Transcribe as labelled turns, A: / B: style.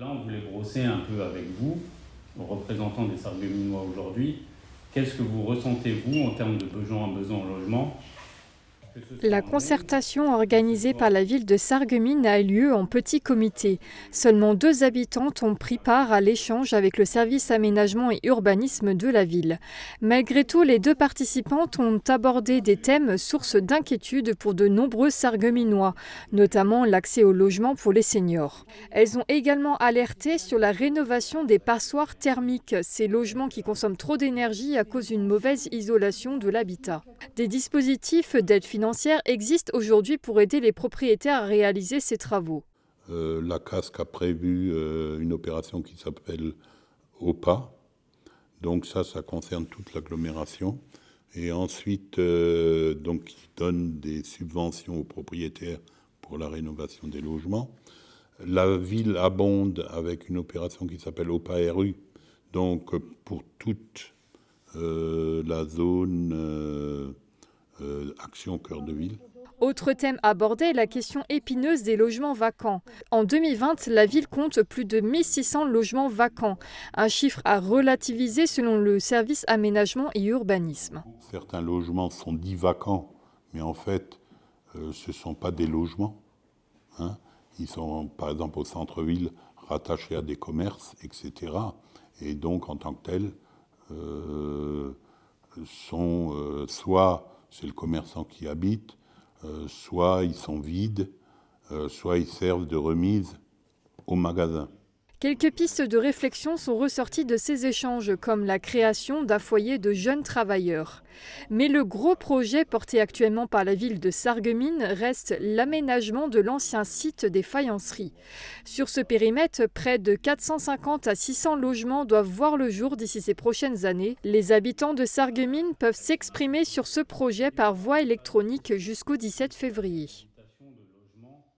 A: Là, on voulait brosser un peu avec vous, représentants des Sarregueminois aujourd'hui. Qu'est-ce que vous ressentez, vous, en termes de besoin en logement?
B: La concertation organisée par la ville de Sarreguemines a eu lieu en petit comité. Seulement 2 habitantes ont pris part à l'échange avec le service aménagement et urbanisme de la ville. Malgré tout, les 2 participantes ont abordé des thèmes sources d'inquiétude pour de nombreux Sarregueminois, notamment l'accès au logement pour les seniors. Elles ont également alerté sur la rénovation des passoires thermiques, ces logements qui consomment trop d'énergie à cause d'une mauvaise isolation de l'habitat. Des dispositifs d'aide financière existent aujourd'hui pour aider les propriétaires à réaliser ces travaux.
C: La CASC a prévu une opération qui s'appelle OPA. Donc ça concerne toute l'agglomération. Et ensuite, donc, ils donnent des subventions aux propriétaires pour la rénovation des logements. La ville abonde avec une opération qui s'appelle OPA-RU. Donc pour toute la zone Action Cœur de Ville.
B: Autre thème abordé, la question épineuse des logements vacants. En 2020, la ville compte plus de 1600 logements vacants, un chiffre à relativiser selon le service aménagement et urbanisme.
C: Certains logements sont dits vacants, mais en fait, ce ne sont pas des logements. Hein. Ils sont, par exemple, au centre-ville, rattachés à des commerces, etc. Et donc, en tant que tels, sont soit c'est le commerçant qui habite, soit ils sont vides, soit ils servent de remise au magasin.
B: Quelques pistes de réflexion sont ressorties de ces échanges, comme la création d'un foyer de jeunes travailleurs. Mais le gros projet porté actuellement par la ville de Sarreguemines reste l'aménagement de l'ancien site des faïenceries. Sur ce périmètre, près de 450 à 600 logements doivent voir le jour d'ici ces prochaines années. Les habitants de Sarreguemines peuvent s'exprimer sur ce projet par voie électronique jusqu'au 17 février.